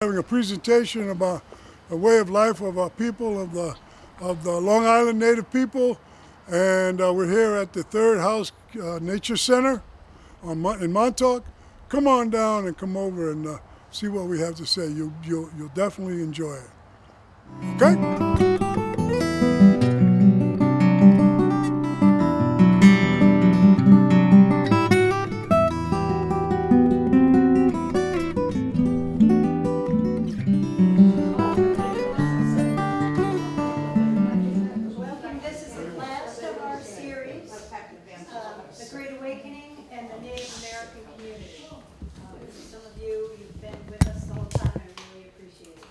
Having a presentation about the way of life of our people, of the Long Island Native people, and we're here at the Third House Nature Center in Montauk. Come on down and come over and see what we have to say. You'll definitely enjoy it. Okay? Welcome. This is the last of our series, The Great Awakening and the Native American Community. Some of you, you've been with us the whole time, and I really appreciate it.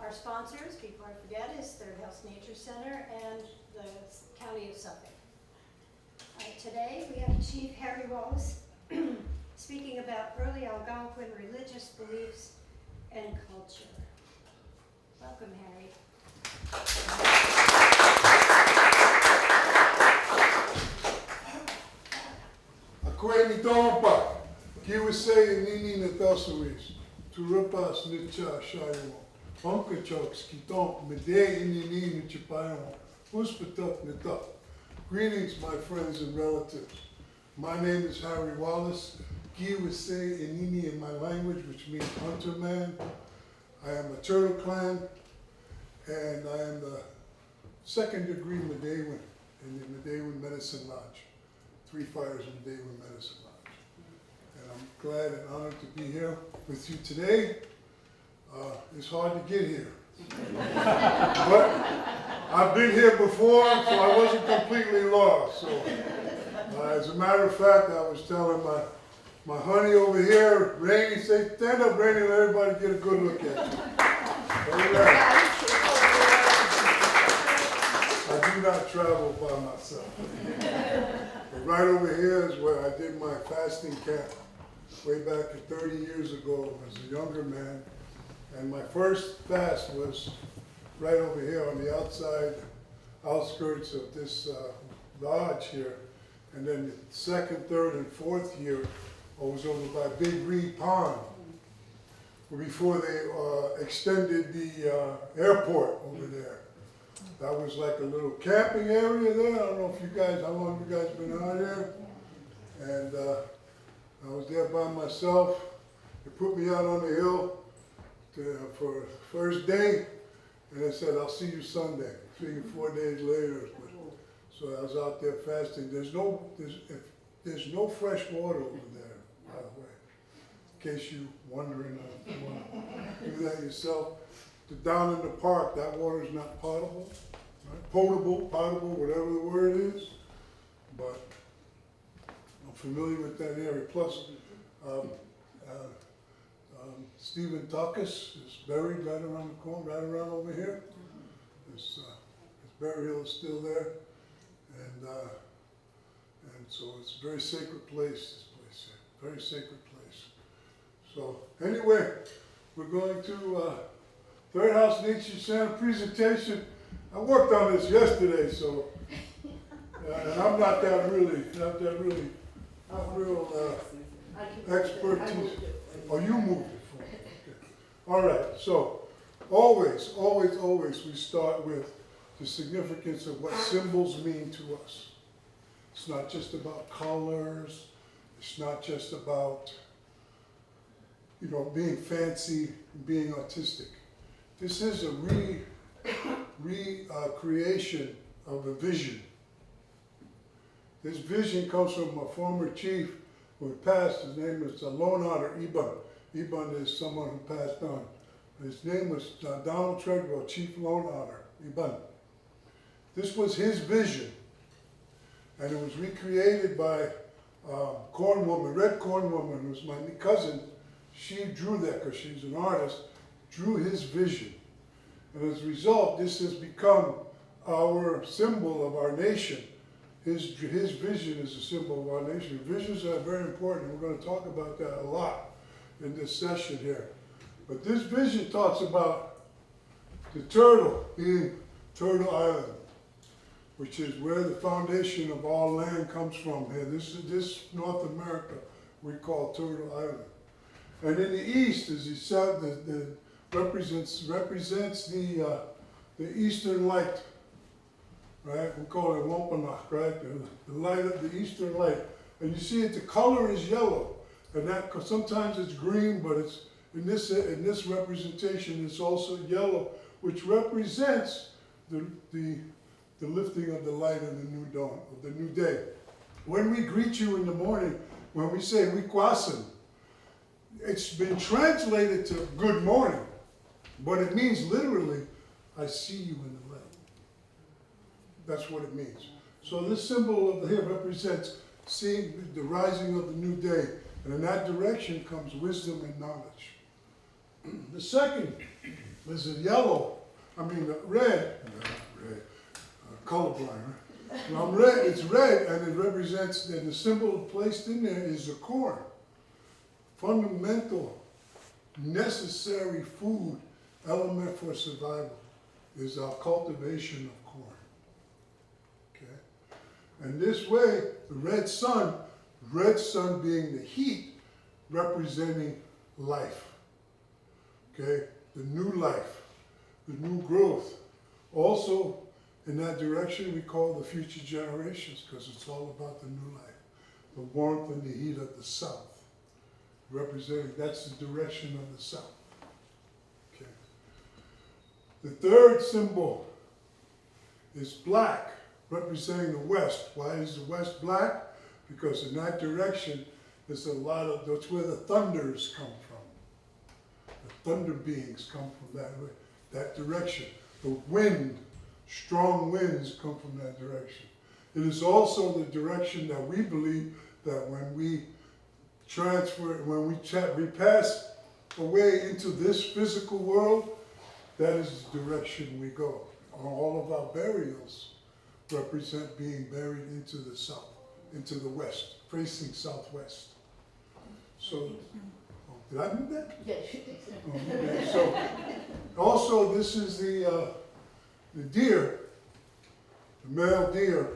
Our sponsors, before I forget, is Third House Nature Center and the County of Suffolk. Today we have Chief Harry Wallace speaking about early Algonquin religious beliefs and culture. Welcome, Harry. Akwai Mitompa, Kiwase Nini Natasuis, Turupas Nicha Shayo, Unkachoks, Kiton, Mede Nini Nichipayo, Uspatuk Nituk. Greetings, my friends and relatives. My name is Harry Wallace, Kiwase Nini in my language, which means hunter man. I am a Turtle Clan, and I am the second degree Medewin in the Medewin Medicine Lodge. 3 Fires Medewin Medicine Lodge. And I'm glad and honored to be here with you today. It's hard to get here. But I've been here before, so I wasn't completely lost. So, as a matter of fact, I was telling my honey over here, Rainey, say, stand up, Rainey, let everybody get a good look at you. All right. I do not travel by myself. But right over here is where I did my fasting camp way back 30 years ago as a younger man. And my first fast was right over here on the outside outskirts of this lodge here. And then the second, third, and fourth year, I was over by Big Reed Pond before they extended the airport over there. That was like a little camping area there. I don't know if you guys, how long you guys been out here? And I was there by myself. They put me out on the hill for first day, and they said, I'll see you Sunday. See you 4 days later. So I was out there fasting. There's no fresh water over there, by the way. In case you're wondering if you want to do that yourself. Down in the park, that water is not potable, right? Potable, whatever the word is. But I'm familiar with that area. Plus, Stephen Tuckus is buried right around the corner, right around over here. His burial is still there, and so it's a very sacred place. This place, very sacred place. So anyway, we're going to. Third House Nature Center presentation. I worked on this yesterday, so and I'm not real expertise. Oh, you moved it for me. Okay. All right. So always we start with the significance of what symbols mean to us. It's not just about colors. It's not just about being fancy and being artistic. This is a creation of a vision. This vision comes from a former chief who passed. His name is Lone Otter Ibun. Ibun is someone who passed on. His name was Donald Treadwell, Chief Lone Otter Ibun. This was his vision, and it was recreated by Corn Woman, Red Corn Woman, who's my cousin. She drew that because she's an artist. Drew his vision. And as a result, this has become our symbol of our nation. His vision is a symbol of our nation. Visions are very important. We're going to talk about that a lot in this session here. But this vision talks about the turtle being Turtle Island, which is where the foundation of all land comes from here. This North America we call Turtle Island. And in the east, as he said, the represents the eastern light, right? We call it Wampanoag, right? The light of the eastern light. And you see it, the color is yellow. And that, sometimes it's green, but it's in this representation, it's also yellow, which represents the lifting of the light of the new dawn, of the new day. When we greet you in the morning, when we say wikwasan, it's been translated to good morning, but it means literally, I see you in the light. That's what it means. So this symbol of here represents seeing the rising of the new day, and in that direction comes wisdom and knowledge. The second is a red, colorblind, right? Well, red, it's red, and it represents, and the symbol placed in there is the corn. Fundamental, necessary food element for survival is our cultivation of corn. Okay? And this way, the red sun being the heat, representing life. Okay? The new life, the new growth. Also, in that direction, we call the future generations, because it's all about the new life. The warmth and the heat of the south. Representing, that's the direction of the south. Okay. The third symbol is black, representing the west. Why is the west black? Because in that direction, there's a lot of, that's where the thunders come from. The thunder beings come from that direction. The wind, strong winds come from that direction. It is also the direction that we believe that when we we pass away into this physical world, that is the direction we go. All of our burials represent being buried into the south, into the west, facing southwest. So, did I do that? Yes, you did. Okay, so, also this is the deer, the male deer,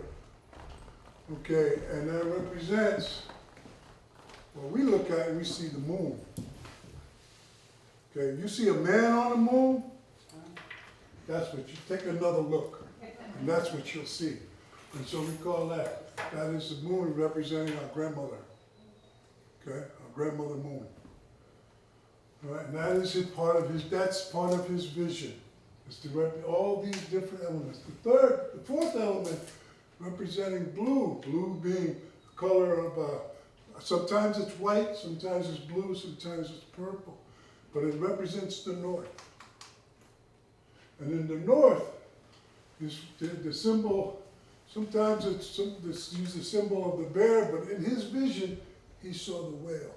okay, and that represents, well, we look at it, we see the moon. Okay, you see a man on the moon, that's what you, take another look, and that's what you'll see. And so we call that is the moon representing our grandmother. Okay, our grandmother moon. All right, and that is that's part of his vision. It's to all these different elements. The fourth element representing blue. Blue being the color of, sometimes it's white, sometimes it's blue, sometimes it's purple. But it represents the north. And in the north is the symbol, sometimes it's used the symbol of the bear, but in his vision, he saw the whale.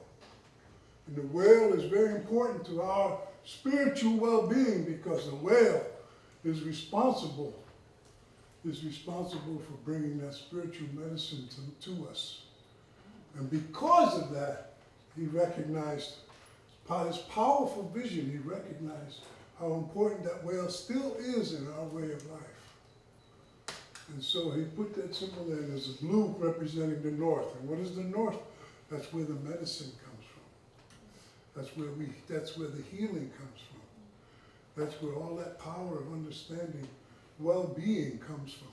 And the whale is very important to our spiritual well-being because the whale is responsible for bringing that spiritual medicine to us. And because of that, he recognized his powerful vision. He recognized how important that whale still is in our way of life. And so he put that symbol there as a blue representing the north. And what is the north? That's where the medicine comes from. That's where the healing comes from. That's where all that power of understanding, well-being comes from,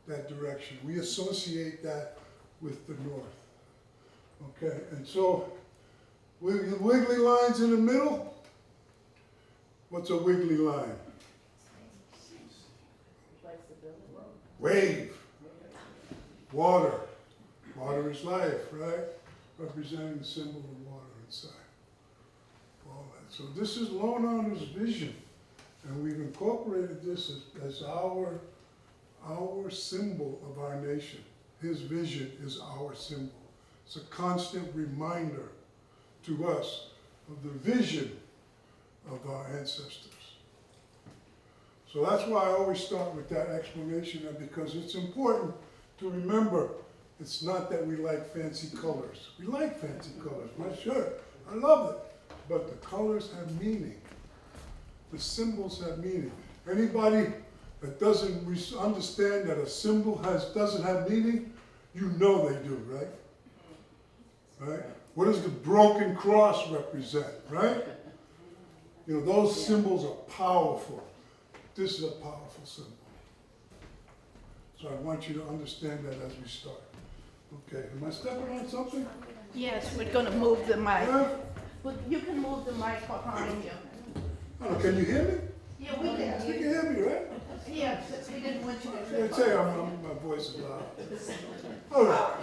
that direction. We associate that with the north. Okay, and so, wiggly lines in the middle. What's a wiggly line? Wave. Water. Water is life, right? Representing the symbol of water inside. All that. So this is Lone Honor's vision. And we've incorporated this as our symbol of our nation. His vision is our symbol. It's a constant reminder to us of the vision of our ancestors. So that's why I always start with that explanation, because it's important to remember it's not that we like fancy colors. We like fancy colors. My shirt, I love it. But the colors have meaning. The symbols have meaning. Anybody that doesn't understand that a symbol doesn't have meaning, you know they do, right? Right? What does the broken cross represent, right? You know, those symbols are powerful. This is a powerful symbol. So I want you to understand that as we start. Okay, am I stepping on something? Yes, we're gonna move the mic. Yeah? But you can move the mic behind you. Oh, can you hear me? Yeah, we You can. can hear me, right? Yeah, we didn't want you to I trip. tell you, my voice is loud. All right.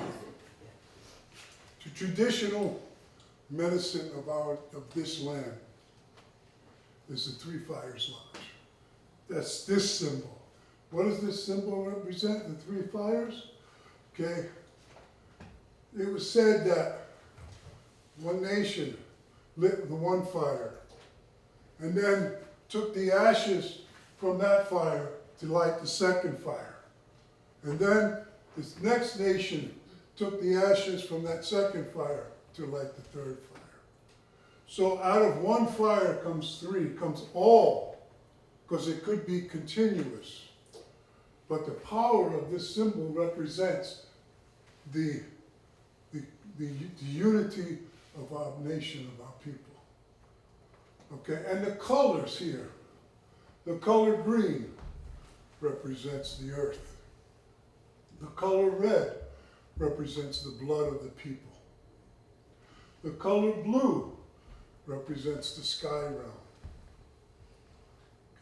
The traditional medicine of this land is the Three Fires Lodge. That's this symbol. What does this symbol represent, the three fires? Okay. It was said that one nation lit the one fire and then took the ashes from that fire to light the second fire. And then this next nation took the ashes from that second fire to light the third fire. So out of one fire comes three, comes all, because it could be continuous. But the power of this symbol represents the unity of our nation, of our people. Okay, and the colors here. The color green represents the earth. The color red represents the blood of the people. The color blue represents the sky realm.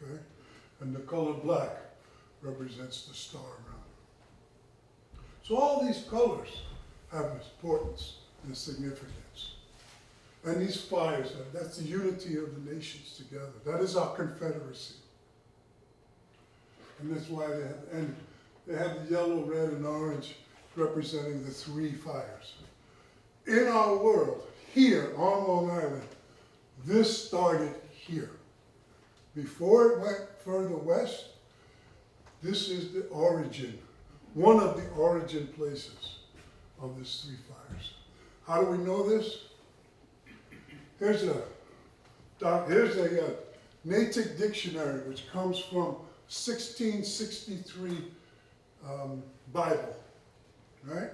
Okay, and the color black represents the star realm. So all these colors have importance and significance. And these fires, that's the unity of the nations together. That is our confederacy. And that's why they have the yellow, red, and orange representing the three fires. In our world, here on Long Island, this started here. Before it went further west, this is the origin, one of the origin places of these three fires. How do we know this? Here's a Natick dictionary, which comes from 1663 Bible, right?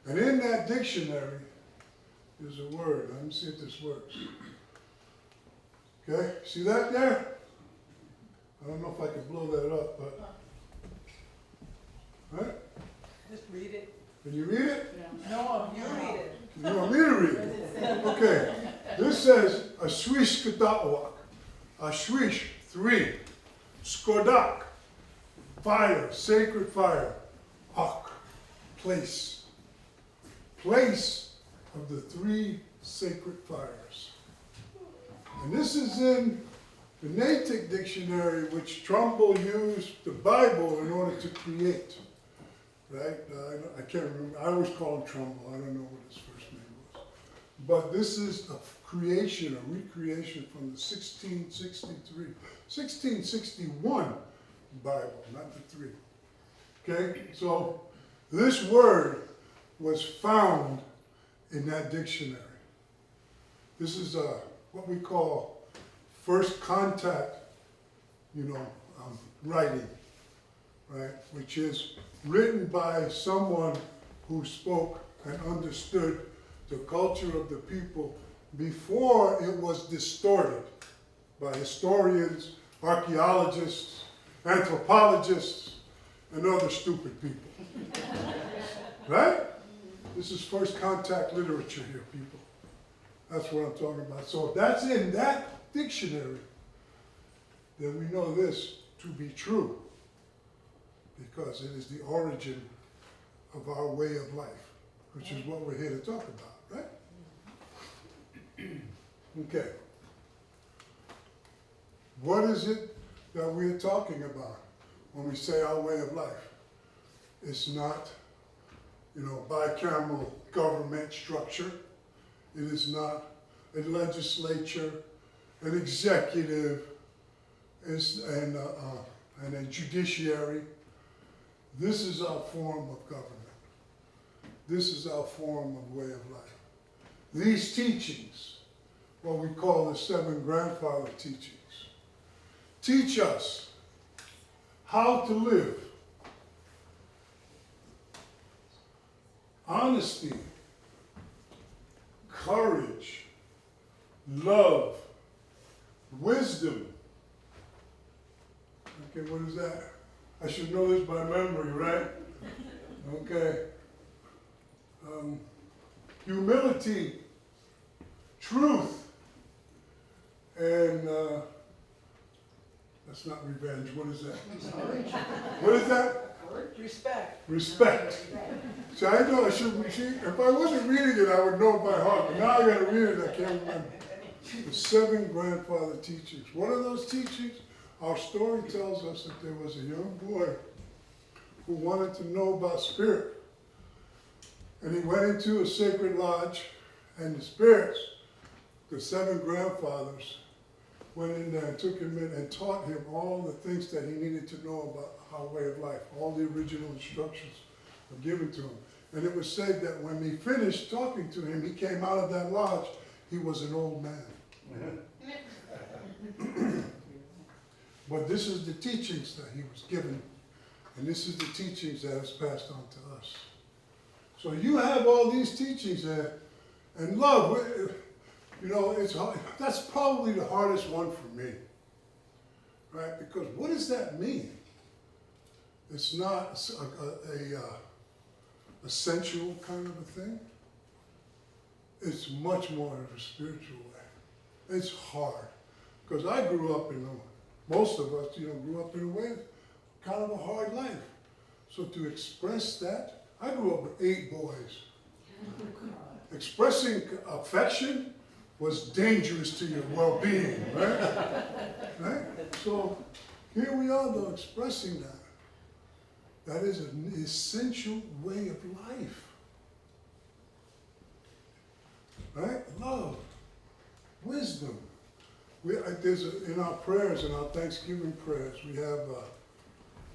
And in that dictionary is a word. Let me see if this works. Okay, see that there? I don't know if I can blow that up, but, right? Just read it. Can you read it? No, you read it. You want me to read it? Okay, this says, a swish kadawak, a swish, three, skodak, fire, sacred fire, ak, place, place of the three sacred fires. And this is in the Natick dictionary, which Trumbull used the Bible in order to create, right? I can't remember, I always call him Trumbull, I don't know what his first name was. But this is a creation, a recreation from the 1661 Bible, not the three. Okay, so this word was found in that dictionary. This is what we call first contact, writing, right? Which is written by someone who spoke and understood the culture of the people before it was distorted by historians, archaeologists, anthropologists, and other stupid people. Right? This is first contact literature here, people. That's what I'm talking about. So if that's in that dictionary, then we know this to be true, because it is the origin of our way of life, which is what we're here to talk about, right? Okay. What is it that we're talking about when we say our way of life? It's not, bicameral government structure. It is not a legislature, an executive, and a judiciary. This is our form of government. This is our form of way of life. These teachings, what we call the seven grandfather teachings, teach us how to live. Honesty, courage, love, wisdom. Okay, what is that? I should know this by memory, right? Okay. Humility, truth, and that's not revenge. What is that? What is that? Respect. Respect. See, I know I should. See, if I wasn't reading it, I would know it by heart. But now I got to read it. I can't remember. The 7 grandfather teachings. One of those teachings, our story tells us that there was a young boy who wanted to know about spirit. And he went into a sacred lodge, and the spirits, the 7 grandfathers, went in there and took him in and taught him all the things that he needed to know about our way of life. All the original instructions were given to him. And it was said that when he finished talking to him, he came out of that lodge, he was an old man. But this is the teachings that he was given, and this is the teachings that is passed on to us. So you have all these teachings there, and love, you know, it's hard. That's probably the hardest one for me, right? Because what does that mean? It's not a sensual kind of a thing. It's much more of a spiritual way. It's hard, because I grew up most of us, grew up in a way, kind of a hard life. So to express that, I grew up with 8 boys. Expressing affection was dangerous to your well-being, right? Right? So here we are, though, expressing that. That is an essential way of life. Right? Love, wisdom. In our prayers, in our Thanksgiving prayers, we have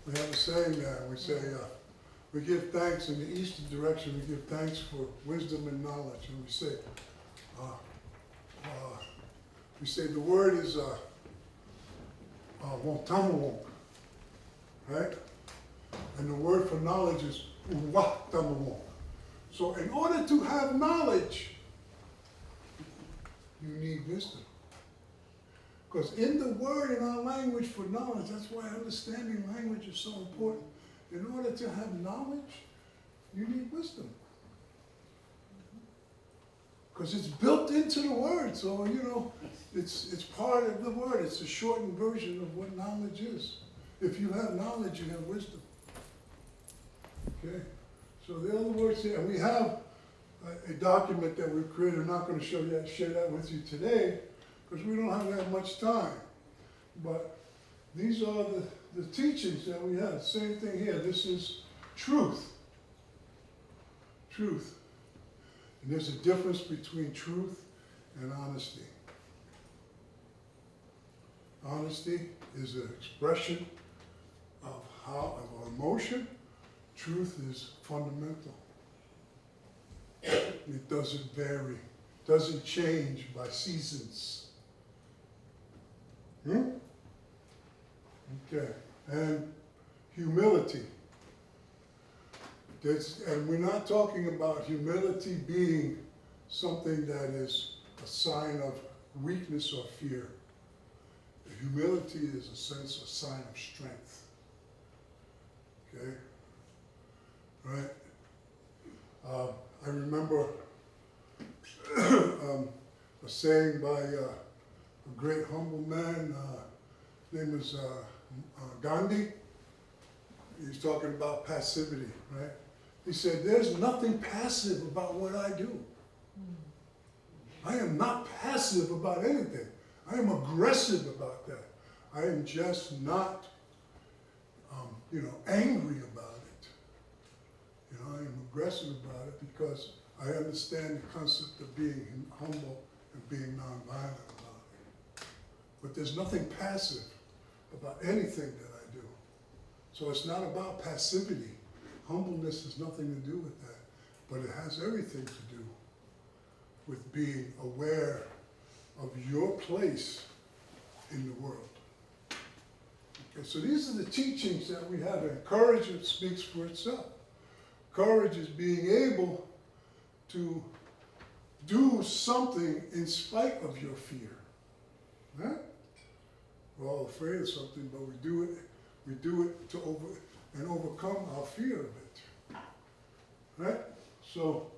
a saying there. We say, we give thanks in the eastern direction. We give thanks for wisdom and knowledge, and we say the word is wontamawonk, right? And the word for knowledge is uwaktamawonk. So in order to have knowledge, you need wisdom. Because in the word, in our language for knowledge, that's why understanding language is so important. In order to have knowledge, you need wisdom. Because it's built into the word, so it's part of the word. It's a shortened version of what knowledge is. If you have knowledge, you have wisdom. Okay? So the other words here, and we have a document that we've created. I'm not going to share that with you today, because we don't have that much time. But these are the teachings that we have. Same thing here. This is truth. Truth. And there's a difference between truth and honesty. Honesty is an expression of emotion. Truth is fundamental. It doesn't vary, doesn't change by seasons. Okay, and humility. And we're not talking about humility being something that is a sign of weakness or fear. Humility is a sign of strength. Okay? Right? I remember a saying by a great humble man, his name was Gandhi. He's talking about passivity, right? He said, there's nothing passive about what I do. I am not passive about anything. I am aggressive about that. I am just not, angry about it. I am aggressive about it because I understand the concept of being humble and being nonviolent about it. But there's nothing passive about anything that I do. So it's not about passivity. Humbleness has nothing to do with that, but it has everything to do with being aware of your place in the world. Okay, so these are the teachings that we have, and courage speaks for itself. Courage is being able to do something in spite of your fear. Right? We're all afraid of something, but we do it to overcome our fear of it. Right? So,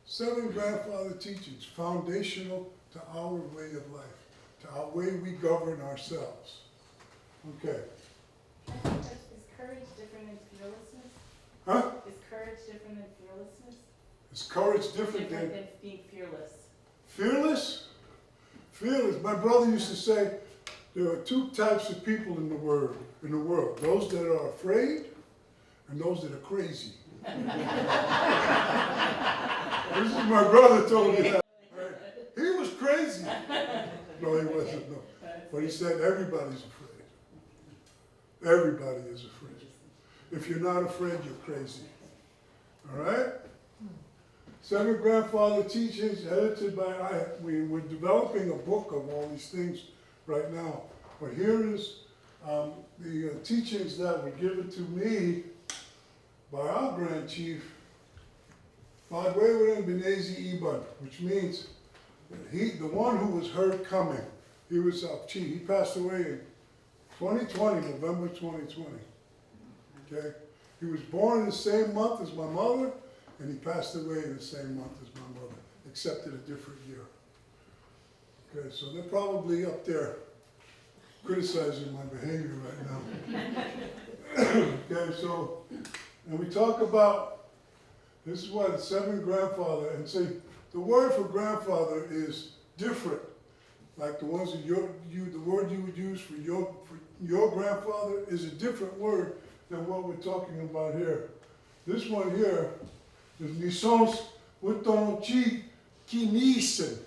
7 grandfather teachings, foundational to our way of life, to our way we govern ourselves. Okay. Is courage different than fearlessness? Huh? Is courage different than fearlessness? Is courage different than being fearless? fearless? Fearless. My brother used to say there are 2 types of people in the world. Those that are afraid and those that are crazy. This is my brother told me that. Right? He was crazy. No, he wasn't. No, but he said everybody's afraid. Everybody is afraid. If you're not afraid, you're crazy. All right? 7 grandfather teachings edited by we're developing a book of all these things right now. But here is the teachings that were given to me by our Grand Chief, Fagwewen Benezi Iban, which means the one who was heard coming. He was our chief. He passed away in 2020, November 2020. Okay? He was born in the same month as my mother, and he passed away in the same month as my mother, except in a different year. Okay, so they're probably up there criticizing my behavior right now. Okay, so, and we talk about, this is why the 7 grandfather, and see, the word for grandfather is different. Like the ones that the word you would use for your grandfather is a different word than what we're talking about here. This one here is Nisons Wutonchi Kinisen.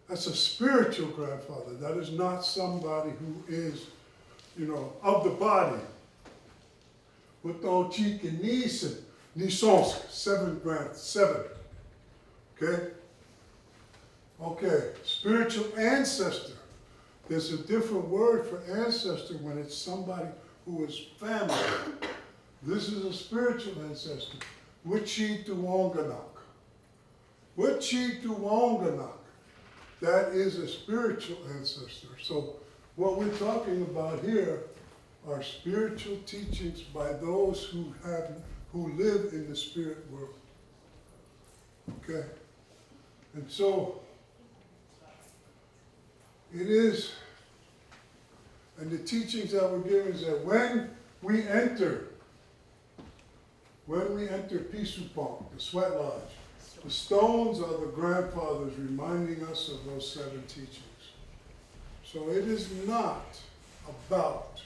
That's a spiritual grandfather. That is not somebody who is, of the body. Wutonchi Kinisen. Nisons, 7. Okay? Okay, spiritual ancestor. There's a different word for ancestor when it's somebody who is family. This is a spiritual ancestor. Wichi Tuwonganak. Wichi Tuwonganak. That is a spiritual ancestor. So what we're talking about here are spiritual teachings by those who live in the spirit world. Okay? And so it is, and the teachings that we're given is that when we enter Pisupong, the sweat lodge, the stones are the grandfathers reminding us of those 7 teachings. So it is not about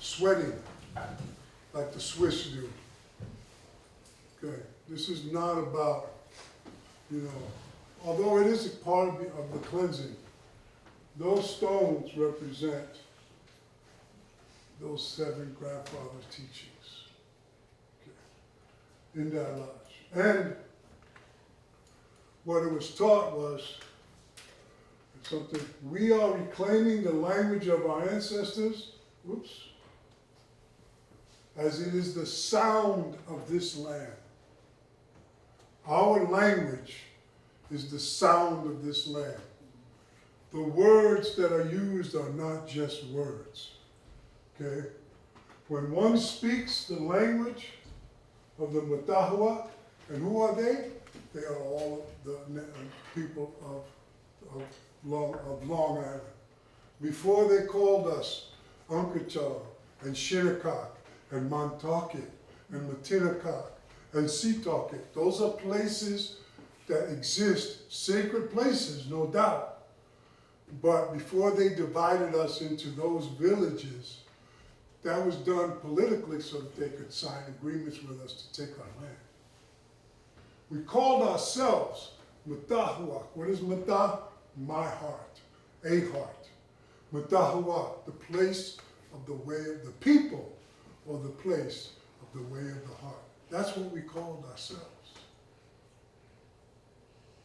sweating like the Swiss do. Okay, this is not about, although it is a part of the cleansing, those stones represent those 7 grandfathers' teachings. Okay. In that lodge. And what it was taught was something, we are reclaiming the language of our ancestors, as it is the sound of this land. Our language is the sound of this land. The words that are used are not just words. Okay? When one speaks the language of the Matahua, and who are they? They are all the people of Long Island. Before they called us Unkechaw and Shinnecock and Montaukett and Matinacot and Seatocket. Those are places that exist, sacred places, no doubt. But before they divided us into those villages, that was done politically so that they could sign agreements with us to take our land. We called ourselves Matahuak. What is Matah? My heart, a heart. Matahuak, the place of the way of the people, or the place of the way of the heart. That's what we called ourselves.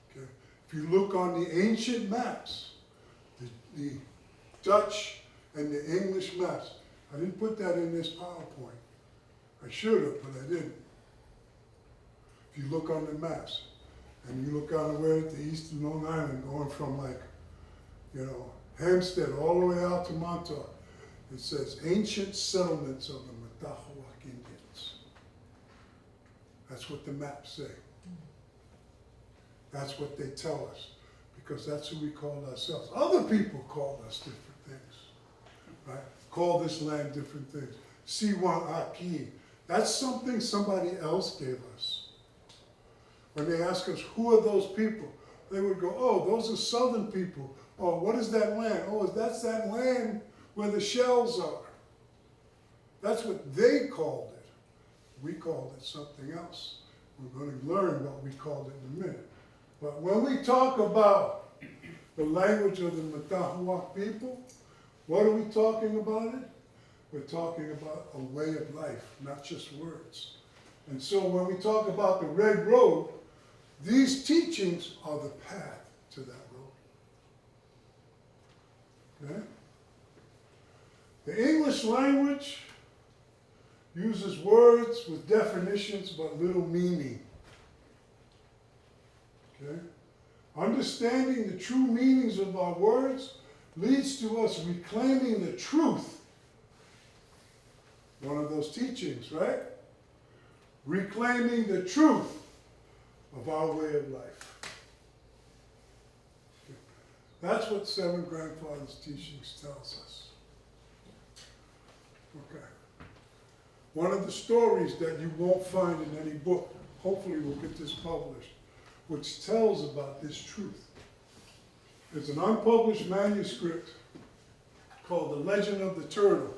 Okay. If you look on the ancient maps, the Dutch and the English maps, I didn't put that in this PowerPoint. I should have, but I didn't. If you look on the maps, and you look on the way at the eastern Long Island, going from like, you know, Hempstead all the way out to Montauk, it says ancient settlements of the Matahoac Indians. That's what the maps say. That's what they tell us, because that's who we call ourselves. Other people call us different things, right? Call this land different things. Siwan Aki, that's something somebody else gave us. When they ask us, who are those people? They would go, oh, those are southern people. Oh, what is that land? Oh, that's that land where the shells are. That's what they called it. We called it something else. We're going to learn what we called it in a minute. But when we talk about the language of the Matahoac people, what are we talking about it? We're talking about a way of life, not just words. And so when we talk about the Red Road, these teachings are the path to that road. Okay? The English language uses words with definitions but little meaning. Okay? Understanding the true meanings of our words leads to us reclaiming the truth. One of those teachings, right? Reclaiming the truth of our way of life. Okay. That's what Seven Grandfathers' teachings tells us. Okay. One of the stories that you won't find in any book, hopefully we'll get this published, which tells about this truth. It's an unpublished manuscript called The Legend of the Turtle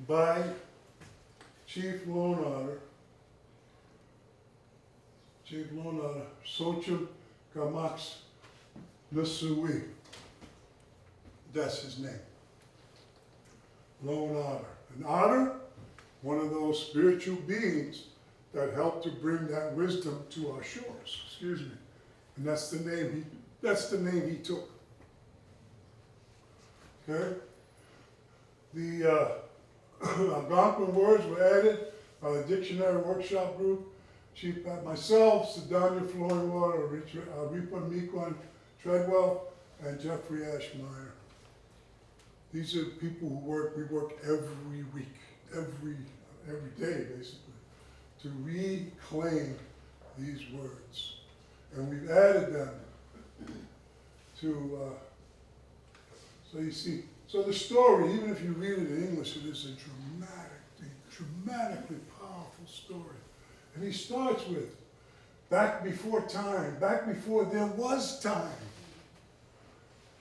by Chief Lone Otter, Sochim Gamax Nusui. That's his name. Lone Otter. An otter, one of those spiritual beings that help to bring that wisdom to our shores. Excuse me. And that's the name he took. Okay? The Algonquin words were added by the Dictionary Workshop Group, Chief myself, Sedania Flowingwater, Ripa Mequon Treadwell, and Jeffrey Ashmeyer. These are people who work, we work every week, every day basically, to reclaim these words. And we've added them to, so you see, so the story, even if you read it in English, it is a dramatically powerful story. And he starts with, back before time, back before there was time.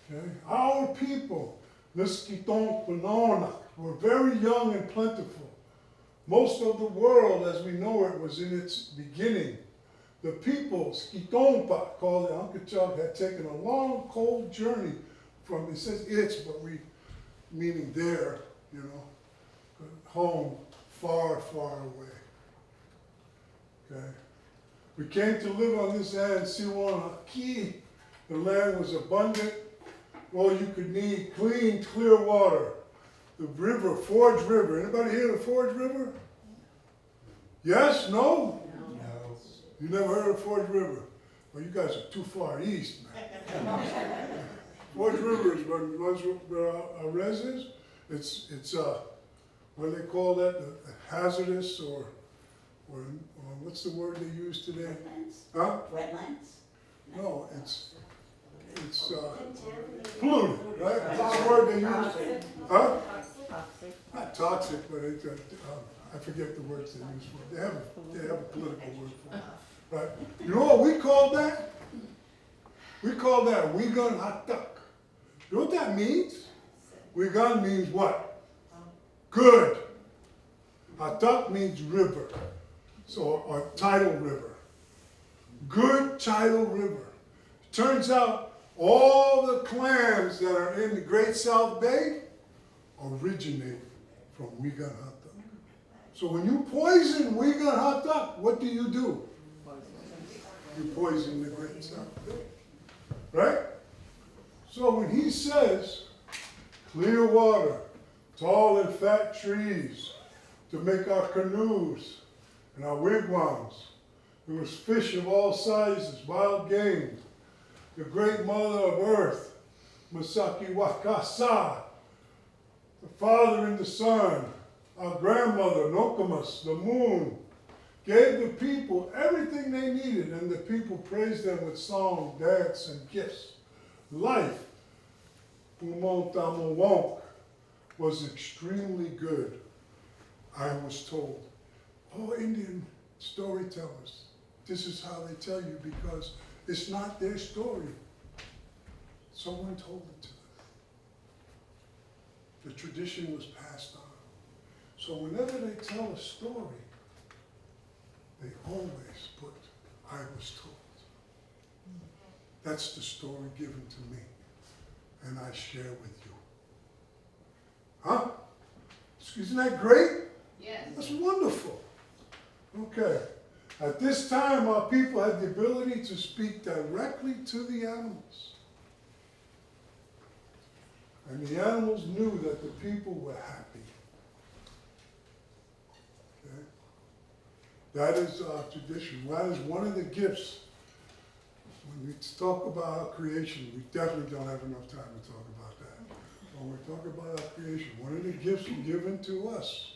Okay? Our people, the Skiton Panonak, were very young and plentiful. Most of the world as we know it was in its beginning. The people, Skitonpa, called it Uncle Chuck, had taken a long, cold journey from, it says it's, but we, meaning there, you know, home, far, far away. Okay? We came to live on this land, Siwan Haki. The land was abundant. All you could need, clean, clear water. The river, Forge River. Anybody hear of the Forge River? Yes? No? No. You never heard of Forge River? Well, you guys are too far east, man. Forge River is where our res is. It's what do they call that? Hazardous or what's the word they use today? Wetlands? Huh? Wetlands? No, it's polluted, right? That's the word they use. Huh? Not toxic, but it's, I forget the words they use for it. They have a political word for it. Right? You know what we call that? We call that Wigan Hatak. You know what that means? Wigan means what? Good. Hatak means river. So, or tidal river. Good tidal river. Turns out all the clams that are in the Great South Bay originate from Wigan Hatak. So when you poison Wigan Hatak, what do? You poison the Great South Bay. Right? So when he says, clear water, tall and fat trees to make our canoes, in our wigwams. There was fish of all sizes, wild game. The great mother of earth, Masaki Wakasa, the father and the son, our grandmother, Nokomis, the moon, gave the people everything they needed, and the people praised them with song, dance, and gifts. Life, Umontamowonk, was extremely good, I was told. All Indian storytellers, this is how they tell you, because it's not their story. Someone told it to them. The tradition was passed on. So whenever they tell a story, they always put, I was told. That's the story given to me, and I share with you. Huh? Isn't that great? Yes. That's wonderful. Okay. At this time, our people had the ability to speak directly to the animals. And the animals knew that the people were happy. Okay? That is our tradition. That is one of the gifts. When we talk about our creation, we definitely don't have enough time to talk about that. When we talk about our creation, one of the gifts given to us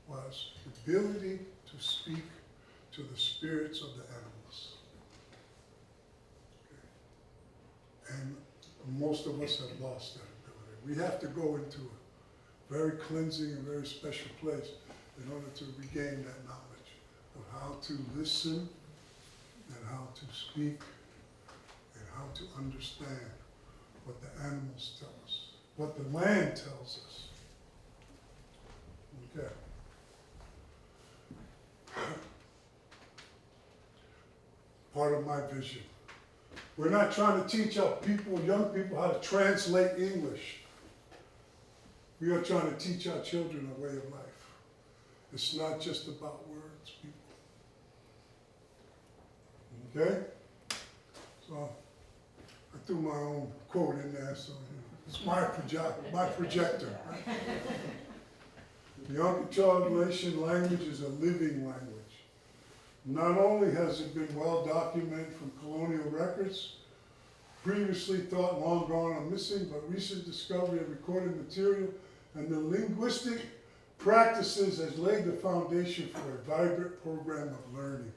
was the ability to speak to the spirits of the animals. Okay. And most of us have lost that ability. We have to go into a very cleansing and very special place in order to regain that knowledge of how to listen and how to speak and how to understand what the animals tell us, what the land tells us. Okay. Part of my vision. We're not trying to teach our people, young people, how to translate English. We are trying to teach our children a way of life. It's not just about words, people. Okay? So I threw my own quote in there, so it's my projector. Right? The Okeechobee Nation language is a living language. Not only has it been well documented from colonial records, previously thought long gone or missing, but recent discovery of recorded material and the linguistic practices has laid the foundation for a vibrant program of learning.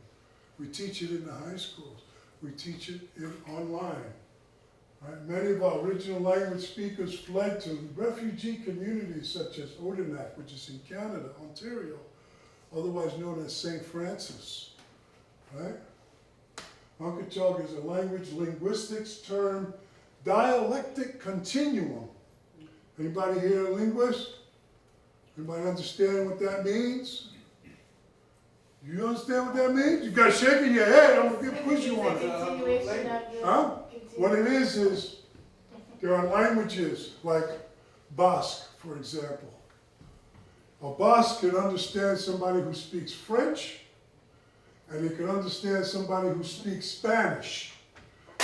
We teach it in the high schools. We teach it online. Right? Many of our original language speakers fled to refugee communities such as Odanak, which is in Canada, Ontario, otherwise known as St. Francis. Right? Okeechobee is a language linguistics term, dialectic continuum. Anybody here a linguist? Anybody understand what that means? You understand what that means? You got shaking your head. I'm going to push you on it. Continuation of your. Huh? What it is there are languages like Basque, for example. A Basque can understand somebody who speaks French, and he can understand somebody who speaks Spanish.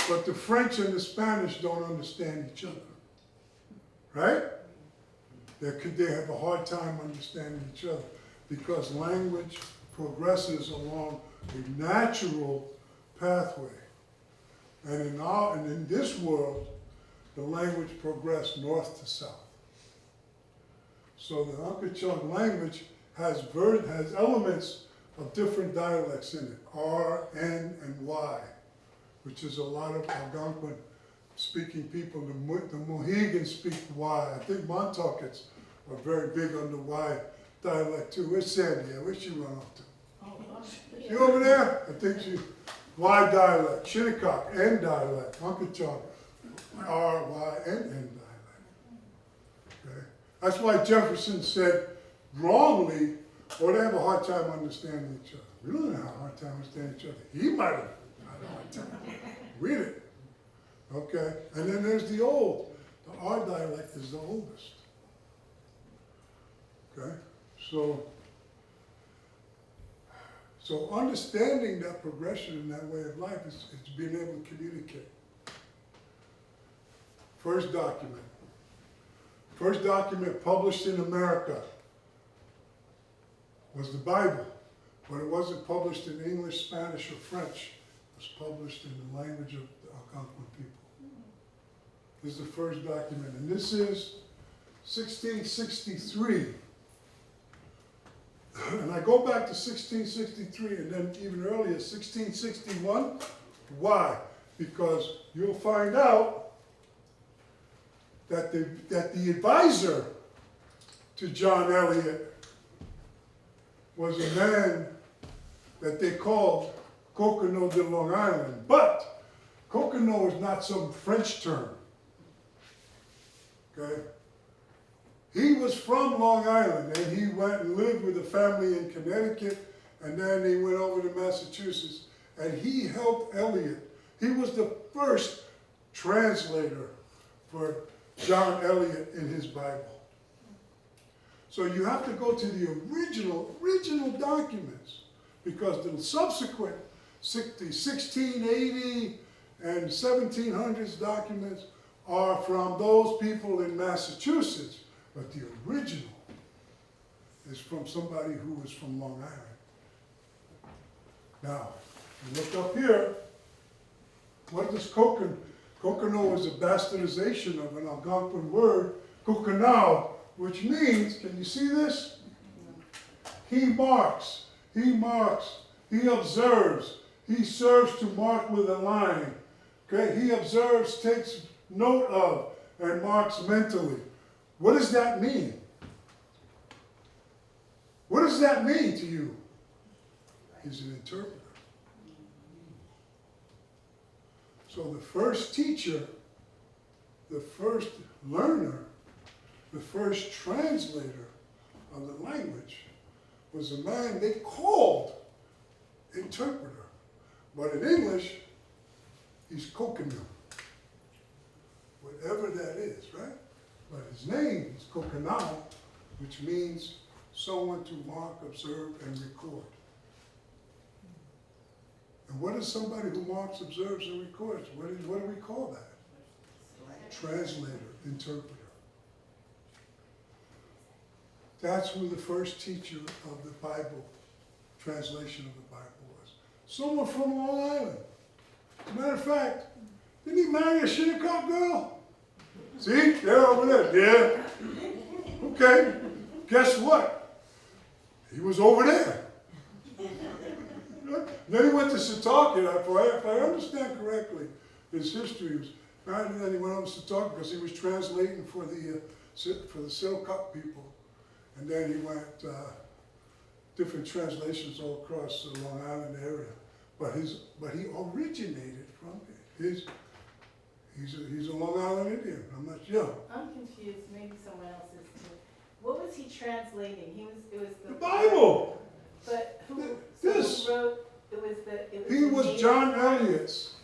But the French and the Spanish don't understand each other. Right? They have a hard time understanding each other because language progresses along a natural pathway. And in this world, the language progressed north to south. So the Okeechobee language has elements of different dialects in it, R, N, and Y, which is a lot of Algonquin speaking people. The Mohegans speak Y. I think Montaukets are very big on the Y dialect too. Where's Sandy at? Where's she run off to? You over there? I think she, Y dialect, Shinnecock, N dialect, Okeechobee, R, Y, and N dialect. Okay? That's why Jefferson said wrongly, or they have a hard time understanding each other. We don't have a hard time understanding each other. He might have had a hard time. Read it. Okay? And then there's the old. The R dialect is the oldest. Okay? So understanding that progression and that way of life is being able to communicate. First document. First document published in America was the Bible. but it wasn't published in English, Spanish, or French. It was published in the language of the Algonquin people. This is the first document, and this is 1663. And I go back to 1663 and then even earlier, 1661. Why? Because you'll find out that the advisor to John Eliot was a man that they called Coconut de Long Island. But Coconut is not some French term. Okay? He was from Long Island, and he went and lived with a family in Connecticut, and then he went over to Massachusetts, and he helped Eliot. He was the first translator for John Eliot in his Bible. So you have to go to the original documents, because the subsequent, the 1680 and 1700s documents are from those people in Massachusetts. But the original is from somebody who was from Long Island. Now, you look up here, what does coconut? Coconut is a bastardization of an Algonquin word, coconut, which means, can you see this? He marks, he observes, he serves to mark with a line. Okay, he observes, takes note of, and marks mentally. What does that mean? What does that mean to you? He's an interpreter. So the first teacher, the first learner, the first translator of the language was a man they called interpreter. But in English, he's coconut. Whatever that is, right? But his name is Coconut, which means someone to mark, observe, and record. And what is somebody who marks, observes, and records? What do we call that? Translator, interpreter. That's who the first teacher of the Bible, translation of the Bible was. Someone from Long Island. As a matter of fact, didn't he marry a Shinnecock girl? See, they're over there. Yeah. Okay. Guess what? He was over there. Then he went to Setauket. If I understand correctly, his history was. And then he went over to Setauket because he was translating for the Selkirk people, and then he went different translations all across the Long Island area. But he originated from his. He's a Long Island Indian. I'm not young. I'm confused, maybe someone else is too. What was he translating? It was The Bible. But who This. who wrote, He was John Eliot's.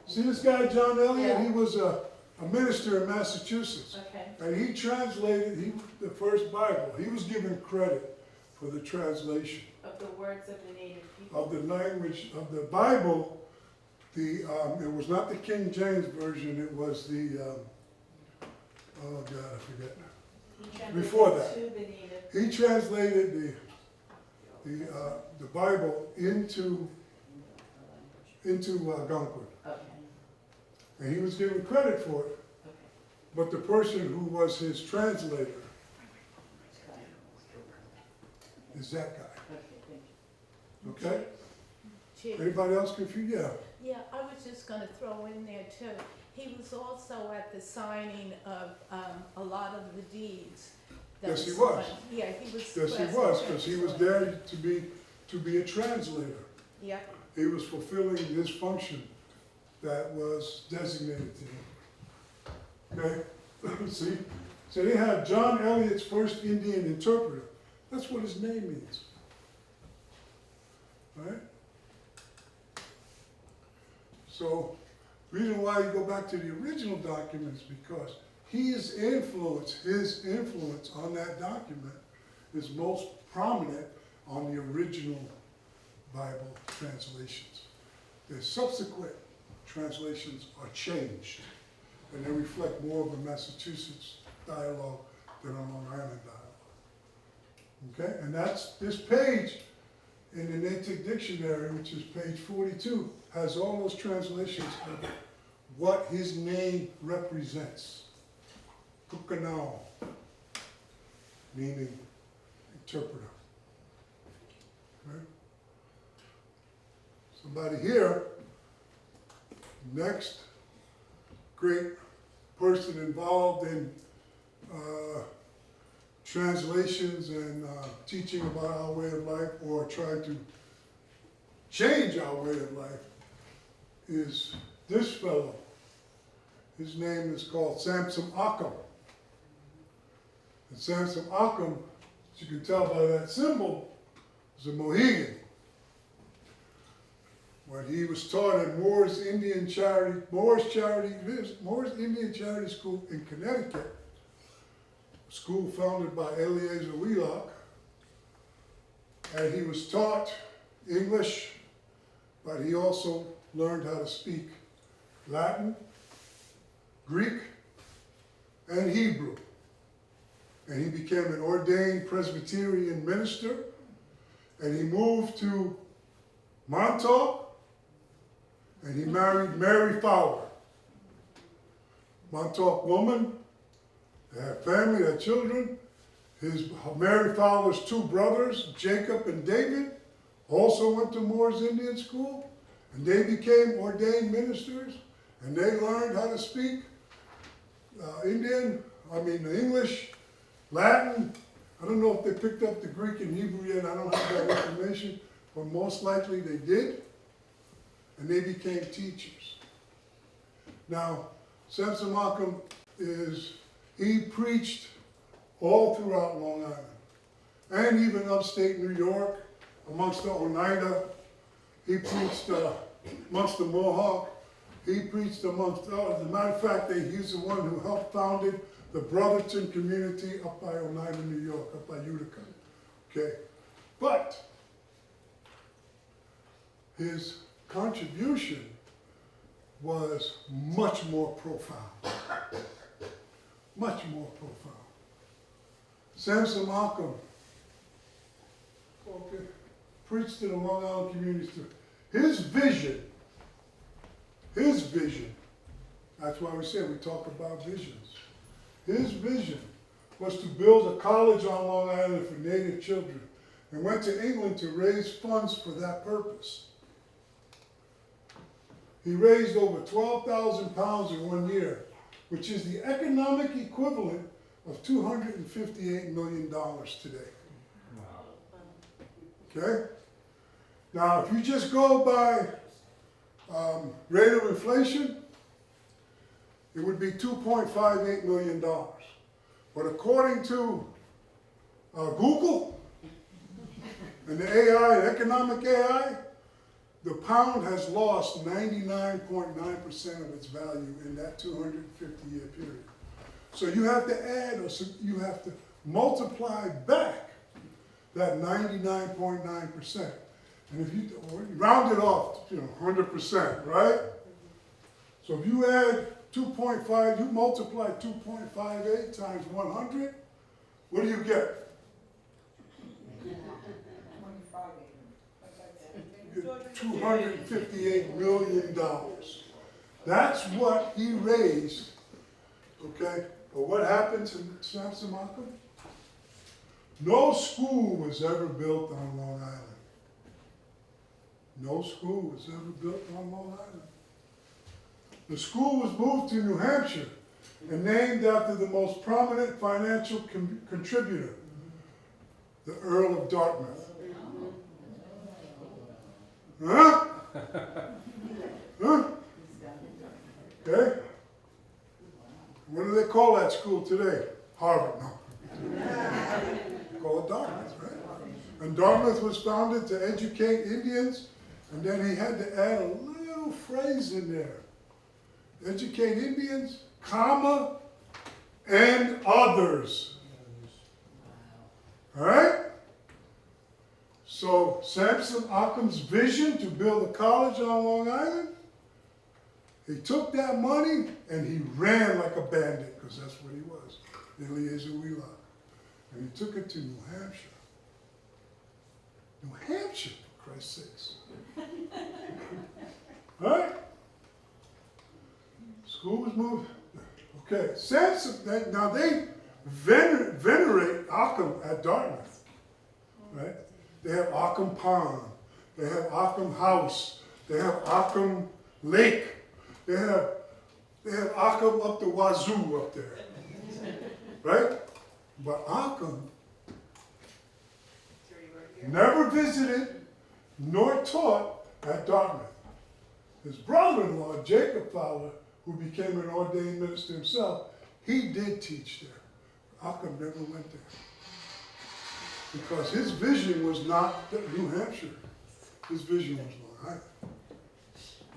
See this guy, John Eliot? Yeah. He was a minister in Massachusetts. Okay. And he translated the first Bible. He was given credit for the translation Of the words of the native people. of the language of the Bible. It was not the King James Version, it was the, oh God, I forget. He translated Before that. to the native. He translated the Bible into Algonquin. Okay. And he was given credit for it. Okay. But the person who was his translator is that guy. Okay, thank you. Okay? Chief. Anybody else confused? Yeah. Yeah, I was just gonna throw in there too. He was also at the signing of a lot of the deeds. that Yes, he was. signed. Yeah, he was. Yes, he present was, there, because he was so- there to be a translator. Yeah, He was fulfilling this function that was designated to him. Okay? See? So they have John Eliot's first Indian interpreter. That's what his name means. Right? So, the reason why you go back to the original document is because his influence on that document is most prominent on the original Bible translations. The subsequent translations are changed, and they reflect more of a Massachusetts dialogue than a Long Island dialogue. Okay, and this page in the Natick Dictionary, which is page 42, has all those translations of what his name represents. Kukanao, meaning interpreter. Okay? Somebody here, next great person involved in translations and teaching about our way of life or trying to change our way of life is this fellow. His name is called Samson Occam. And Samson Occam, as you can tell by that symbol, is a Mohegan. When he was taught at Moore's Indian Charity School in Connecticut, a school founded by Eliezer Wheelock, and he was taught English, but he also learned how to speak Latin, Greek, and Hebrew. And he became an ordained Presbyterian minister, and he moved to Montauk, and he married Mary Fowler. Montauk woman, they had family, they had children. Mary Fowler's two brothers, Jacob and David, also went to Moore's Indian School, and they became ordained ministers, and they learned how to speak English, Latin. I don't know if they picked up the Greek and Hebrew yet, I don't have that information, but most likely they did, and they became teachers. Now, Samson Occam he preached all throughout Long Island, and even upstate New York, amongst the Oneida. He preached amongst the Mohawk. He preached amongst, as a matter of fact, he's the one who helped founded the Brotherton community up by Oneida, New York, up by Utica. Okay, but his contribution was much more profound. Much more profound. Samson Occam, preached to the Long Island communities. His vision, that's why we say we talk about visions. His vision was to build a college on Long Island for Native children, and went to England to raise funds for that purpose. He raised over 12,000 pounds in 1 year, which is the economic equivalent of $258 million today. Okay? Now, if you just go by rate of inflation, it would be $2.58 million. But according to Google and the AI, the economic AI, the pound has lost 99.9% of its value in that 250-year period. So you have to add, or you have to multiply back that 99.9%. And if you round it off, 100%, right? So if you add 2.5, you multiply 2.58 times 100, what do you get? $258 million. That's what he raised, okay? But what happened to Samson Occam? No school was ever built on Long Island. No school was ever built on Long Island. The school was moved to New Hampshire and named after the most prominent financial contributor, the Earl of Dartmouth. Huh? Huh? Okay? What do they call that school today? Harvard, no. They call it Dartmouth, right? And Dartmouth was founded to educate Indians, and then he had to add a little phrase in there. Educate Indians, comma, and others. All right? So Samson Occam's vision to build a college on Long Island, he took that money and he ran like a bandit, because that's what he was, Eliezer Wheelock. And he took it to New Hampshire. New Hampshire. Christ's sakes. All right? School was moved. Okay, Samson, now they venerate Occam at Dartmouth, right? They have Occam Pond, they have Occam House, they have Occam Lake, they have Occam up the wazoo up there, right? But Occam never visited nor taught at Dartmouth. His brother-in-law, Jacob Fowler, who became an ordained minister himself, he did teach there. Occam never went there. Because his vision was not New Hampshire. His vision was Long Island.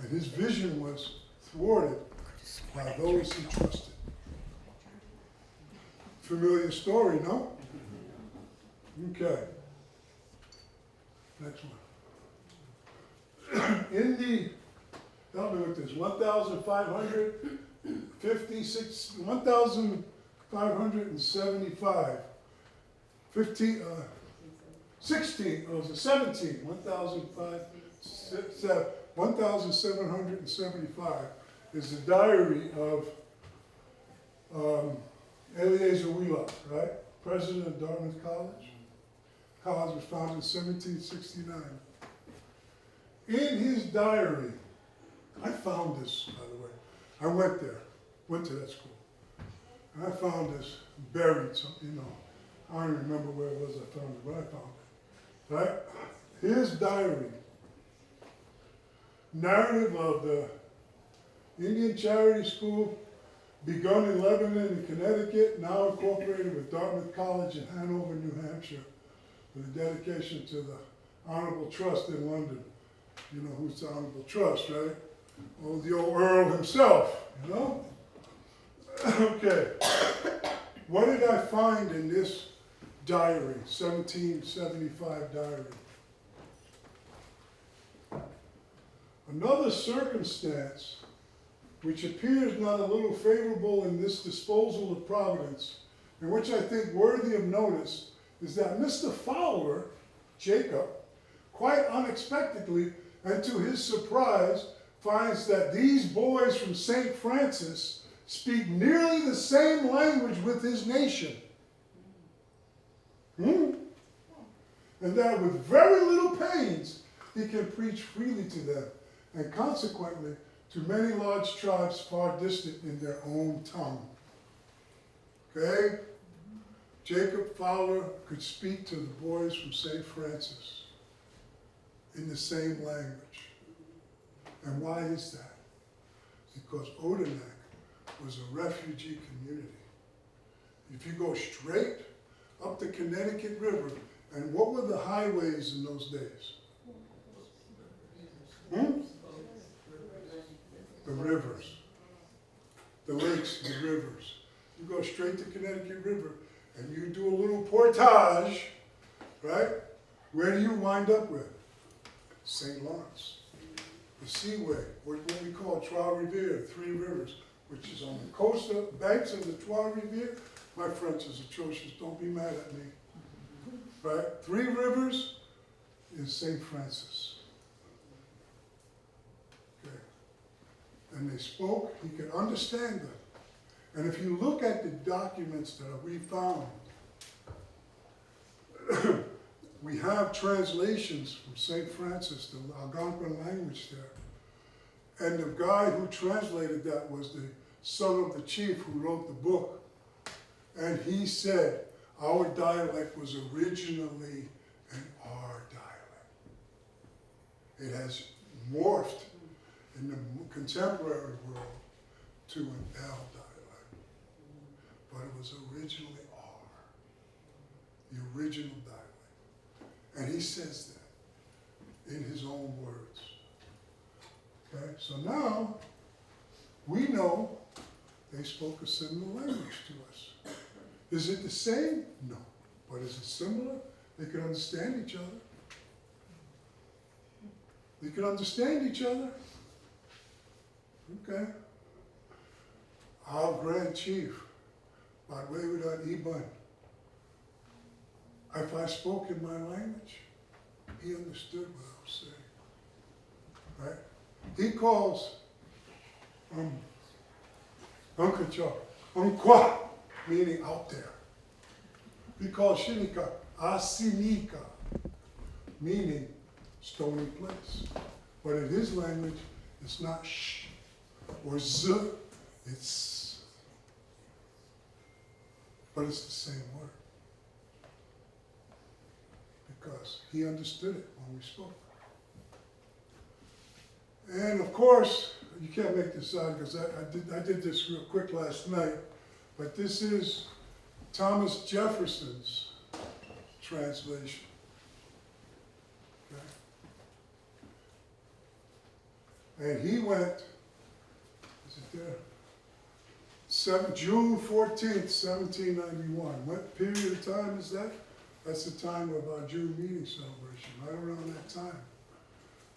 And his vision was thwarted by those he trusted. Familiar story, no? Okay. Next one. In the, help me with this, 1,575, 15, 16, oh, it was 17, 1,775 is the diary of Eleazar Wheelock, right? President of Dartmouth College. College was founded in 1769. In his diary, I found this, by the way. I went there, went to that school. And I found this buried, you know. I don't even remember where it was I found it, but I found it. Right? His diary, narrative of the Indian Charity School, begun in Lebanon and Connecticut, now incorporated with Dartmouth College in Hanover, New Hampshire, with a dedication to the Honorable Trust in London. You know who's the Honorable Trust, right? Oh, the old Earl himself, you know? Okay. What did I find in this diary, 1775 diary? Another circumstance which appears not a little favorable in this disposal of Providence, and which I think worthy of notice, is that Mr. Fowler, Jacob, quite unexpectedly and to his surprise, finds that these boys from St. Francis speak nearly the same language with his nation. And that with very little pains, he can preach freely to them, and consequently to many large tribes far distant in their own tongue. Okay? Jacob Fowler could speak to the boys from St. Francis in the same language. And why is that? Because Odanak was a refugee community. If you go straight up the Connecticut River, and what were the highways in those days? The rivers. The lakes, the rivers. You go straight to Connecticut River, and you do a little portage, right? Where do you wind up with? St. Lawrence. The Seaway, what we call Trois-Rivières, Three Rivers, which is on the coastal banks of the Trois-Rivières. My French is atrocious, don't be mad at me. Right? Three Rivers is St. Francis. Okay. And they spoke, he could understand them. And if you look at the documents that we found, we have translations from St. Francis, the Algonquin language there. And the guy who translated that was the son of the chief who wrote the book. And he said, our dialect was originally an R dialect. It has morphed in the contemporary world to an L dialect. But it was originally R, the original dialect. And he says that in his own words. Okay, so now we know they spoke a similar language to us. Is it the same? No. But is it similar? They could understand each other. They could understand each other. Okay. Our Grand Chief, by way without Ibn, if I spoke in my language, he understood what I was saying. Right? He calls Unkacha, Unkwa, meaning out there. He calls Shinika, Asinika, meaning stony place. But in his language, it's not sh or z, it's, but it's the same word. Because he understood it when we spoke. And of course, you can't make this out because I did this real quick last night, but this is Thomas Jefferson's translation. Okay. And he went, is it there? June 14th, 1791. What period of time is that? That's the time of our June meeting celebration, right around that time.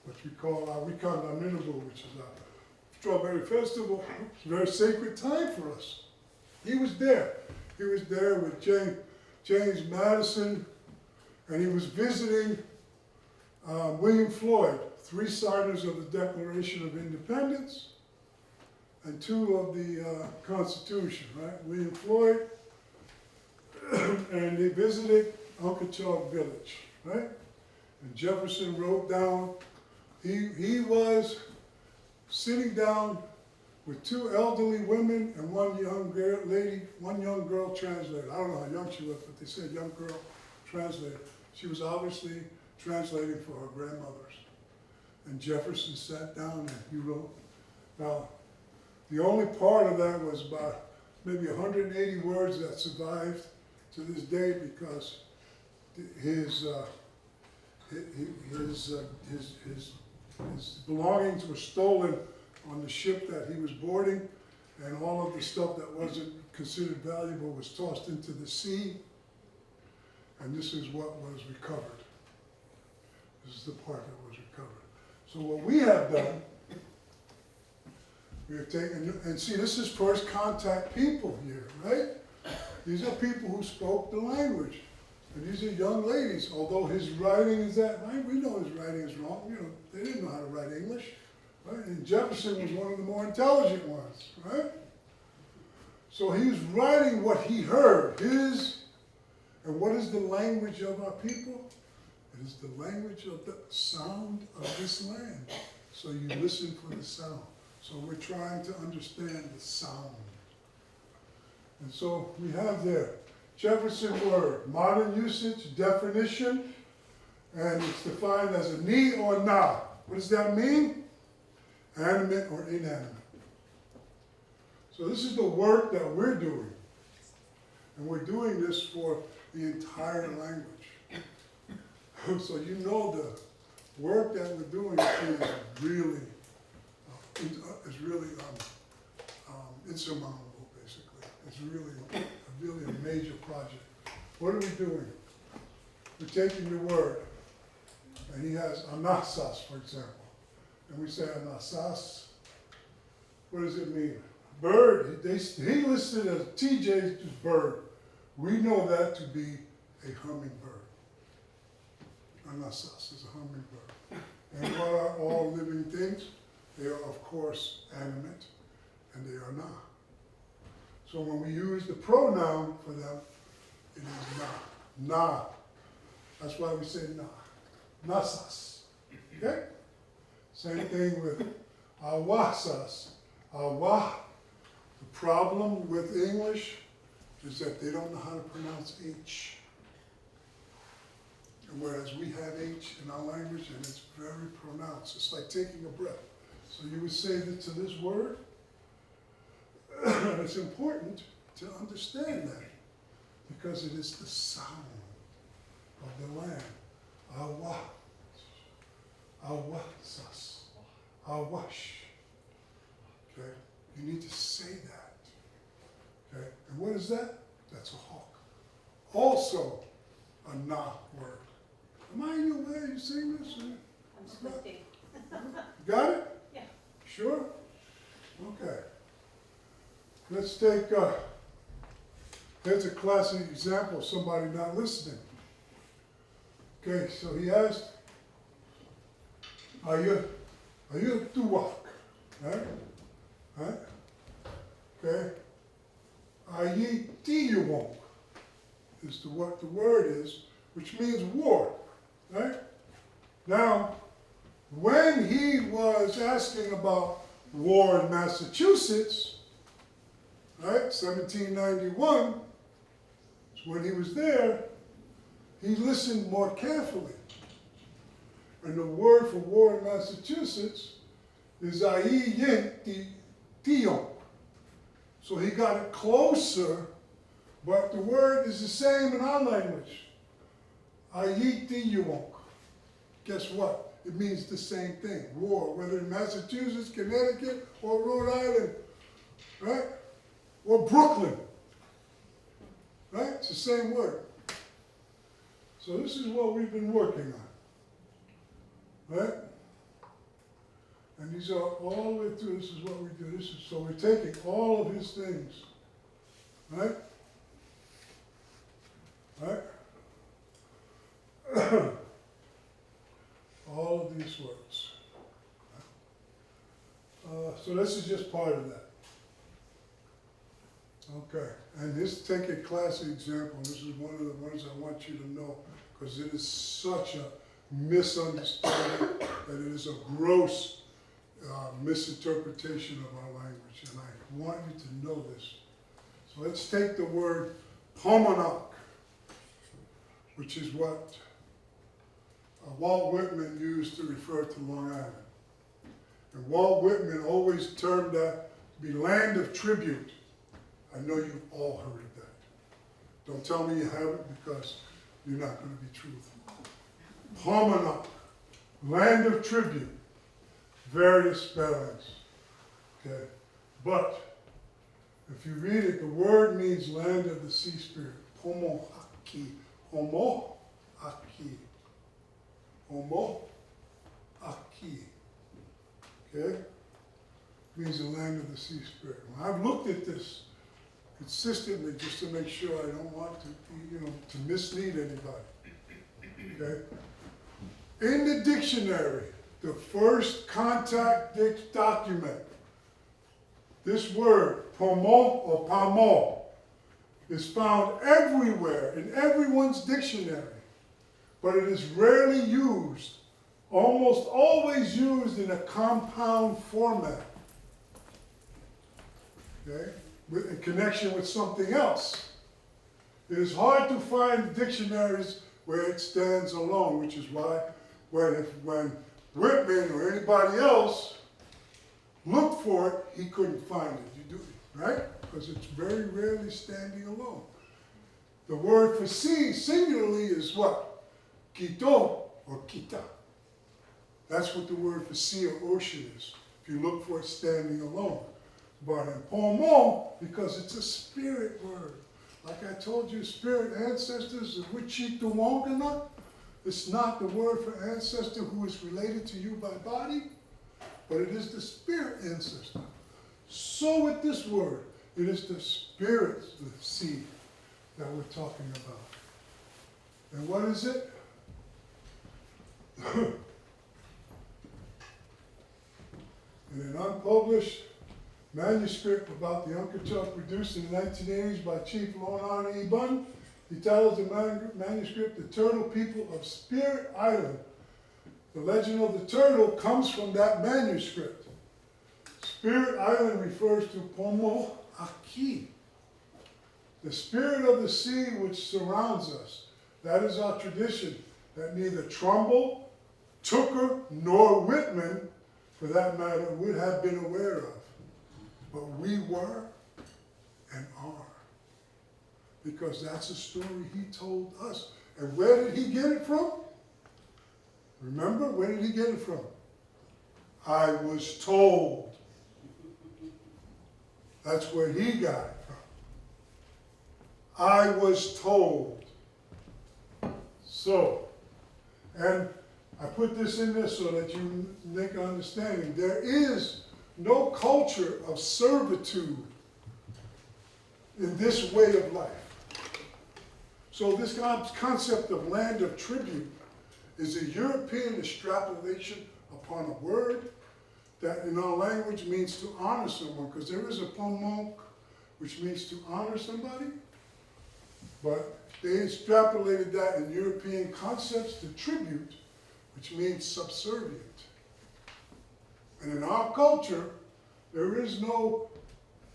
What we call our Wikanda Minimal, which is our Strawberry Festival. It's a very sacred time for us. He was there. He was there with James Madison, and he was visiting William Floyd, 3 signers of the Declaration of Independence, and 2 of the Constitution, right? William Floyd, and they visited Unkachog Village, right? And Jefferson wrote down, he was sitting down with 2 elderly women and 1 young lady, 1 young girl translator. I don't know how young she was, but they said young girl translator. She was obviously translating for her grandmothers. And Jefferson sat down and he wrote. Now, the only part of that was about maybe 180 words that survived to this day because his belongings were stolen on the ship that he was boarding, and all of the stuff that wasn't considered valuable was tossed into the sea, and this is what was recovered. This is the part that was recovered. So what we have done, we have taken, and see, this is first contact people here, right? These are people who spoke the language. And these are young ladies, although his writing is that, right? We know his writing is wrong. You know, they didn't know how to write English, right? And Jefferson was one of the more intelligent ones, right? So he was writing what he heard, and what is the language of our people? It is the language of the sound of this land. So you listen for the sound. So we're trying to understand the sound. And so we have there, Jefferson word, modern usage, definition, and it's defined as a ni or na. What does that mean? Animate or inanimate. So this is the work that we're doing. And we're doing this for the entire language. So you know the work that we're doing is really insurmountable, basically. It's really a major project. What are we doing? We're taking the word, and he has anasas, for example. And we say anasas. What does it mean? Bird. He listed as TJ's bird. We know that to be a hummingbird. Anasas is a hummingbird. And what are all living things? They are, of course, animate, and they are not. So when we use the pronoun for them, it is na. Na. That's why we say na. Nasas. Okay? Same thing with awasas. Awa. The problem with English is that they don't know how to pronounce H. And whereas we have H in our language, and it's very pronounced. It's like taking a breath. So you would say that to this word, it's important to understand that because it is the sound of the land. Awa, awasas, awash. Okay, you need to say that. Okay, and what is that? That's a hawk. Also, a na word. Am I in your way? You seeing this? I'm splitting. Got it? Yeah. Sure? Okay. Let's take, here's a classic example of somebody not listening. Okay, so he asked, Ayutuwak, right? Right? Okay? Ayitiyawonk is what the word is, which means war, right? Now, when he was asking about war in Massachusetts, right, 1791, when he was there, he listened more carefully. And the word for war in Massachusetts is Ayiyinti-tiyonk. So he got it closer, but the word is the same in our language. Ayitiyonk. Guess what? It means the same thing, war, whether in Massachusetts, Connecticut, or Rhode Island, right? Or Brooklyn, right? It's the same word. So this is what we've been working on, right? And these are all the way through, this is what we do. So we're taking all of his things, right? Right? All of these words. So this is just part of that. Okay, and this, take a classic example. This is one of the ones I want you to know, because it is such a misunderstanding that it is a gross misinterpretation of our language, and I want you to know this. So let's take the word Pomanak, which is what Walt Whitman used to refer to Long Island. And Walt Whitman always termed that to be land of tribute. I know you've all heard of that. Don't tell me you haven't, because you're not going to be truthful. Pomanak, land of tribute, various spellings. Okay, but if you read it, the word means land of the sea spirit. Pomoaki, homo-aki, homo-aki. Okay, means the land of the sea spirit. Well, I've looked at this consistently just to make sure I don't want to be, to mislead anybody. Okay? In the dictionary, the first contact document, this word, pomo or pamo, is found everywhere in everyone's dictionary, but it is rarely used, almost always used in a compound format. Okay? In connection with something else. It is hard to find dictionaries where it stands alone, which is why when Whitman or anybody else looked for it, he couldn't find it. You do, right? Because it's very rarely standing alone. The word for sea, singularly, is what? Quito or kita. That's what the word for sea or ocean is, if you look for it standing alone. But in Pomo, because it's a spirit word, like I told you, spirit ancestors, Wichituwankana, it's not the word for ancestor who is related to you by body, but it is the spirit ancestor. So with this word, it is the spirit, the seed that we're talking about. And what is it? In an unpublished manuscript about the Unketuk produced in the 1980s by Chief Lorna E. Bunn, he titles the manuscript The Turtle People of Spirit Island. The legend of the turtle comes from that manuscript. Spirit Island refers to Pomo Aki, the spirit of the sea which surrounds us. That is our tradition that neither Trumbull, Tooker, nor Whitman, for that matter, would have been aware of. But we were and are. Because that's a story he told us. And where did he get it from? Remember, where did he get it from? I was told. That's where he got it from. I was told. So, and I put this in there so that you make an understanding. There is no culture of servitude in this way of life. So this concept of land of tribute is a European extrapolation upon a word that in our language means to honor someone, because there is a ponmonk, which means to honor somebody. But they extrapolated that in European concepts to tribute, which means subservient. And in our culture, there is no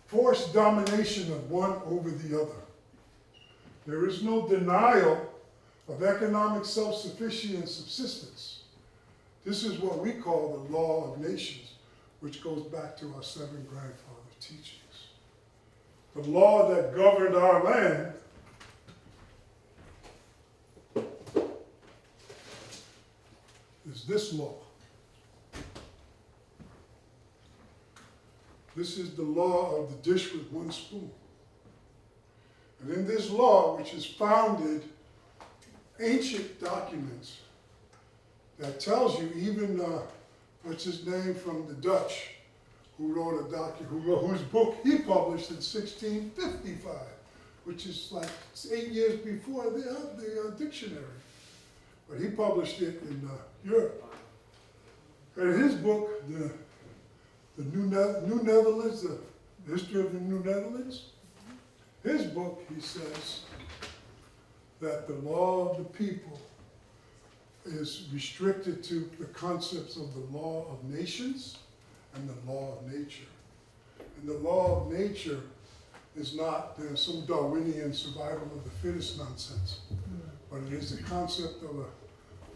forced domination of one over the other. There is no denial of economic self-sufficiency and subsistence. This is what we call the law of nations, which goes back to our seven grandfather teachings. The law that governed our land is this law. This is the law of the dish with one spoon. And in this law, which is founded ancient documents that tells you even, what's his name from the Dutch, who wrote whose book he published in 1655, which is like 8 years before the dictionary. But he published it in Europe. And in his book, the New Netherlands, the history of the New Netherlands, his book, he says that the law of the people is restricted to the concepts of the law of nations and the law of nature. And the law of nature is not some Darwinian survival of the fittest nonsense, but it is the concept of a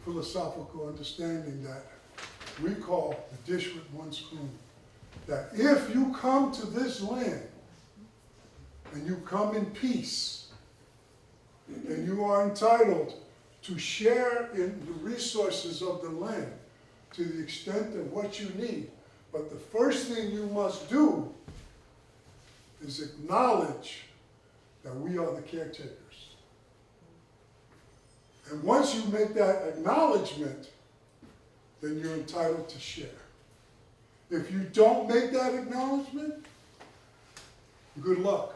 philosophical understanding that we call the dish with one spoon. That if you come to this land and you come in peace, then you are entitled to share in the resources of the land to the extent of what you need. But the first thing you must do is acknowledge that we are the caretakers. And once you make that acknowledgement, then you're entitled to share. If you don't make that acknowledgement, good luck.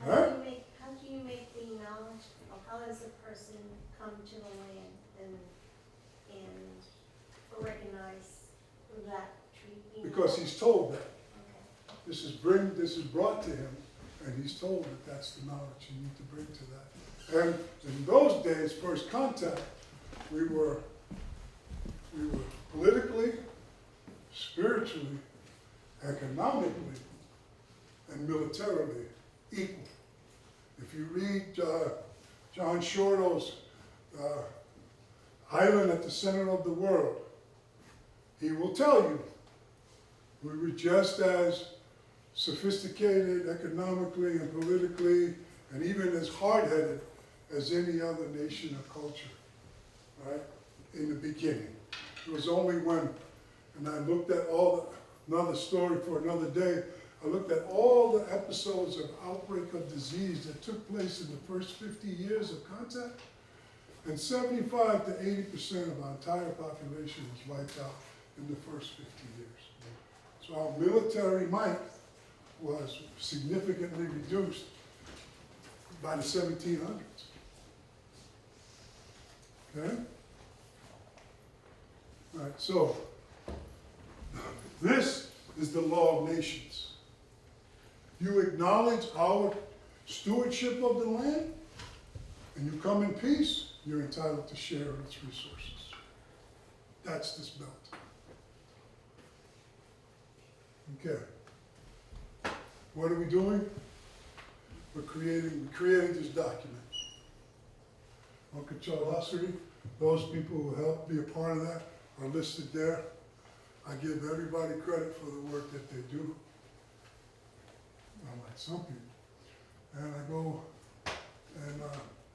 How Right? do you make the knowledge, or how does a person come to the land and recognize that tree? Because he's told that. Okay. This is brought to him, and he's told that that's the knowledge you need to bring to that. And in those days, first contact, we were politically, spiritually, economically, and militarily equal. If you read John Shortall's Island at the Center of the World, he will tell you we were just as sophisticated economically and politically, and even as hard-headed as any other nation or culture, right, in the beginning. It was only when, and I looked at another story for another day, I looked at all the episodes of outbreak of disease that took place in the first 50 years of contact, and 75 to 80% of our entire population was wiped out in the first 50 years. So our military might was significantly reduced by the 1700s. Okay? All right, so this is the law of nations. You acknowledge our stewardship of the land, and you come in peace, you're entitled to share in its resources. That's this belt. Okay. What are we doing? We're creating this document. Uncle Charles Hussery, those people who helped be a part of that are listed there. I give everybody credit for the work that they do. Unlike some people. And I go and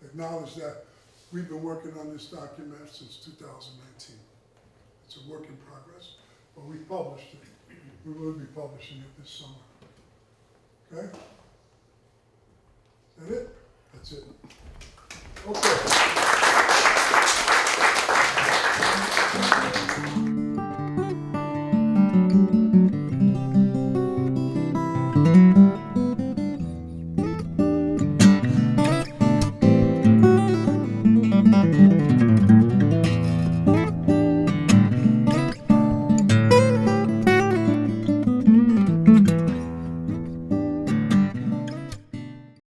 acknowledge that we've been working on this document since 2019. It's a work in progress, but we published it. We will be publishing it this summer. Okay? Is that it? That's it. Okay.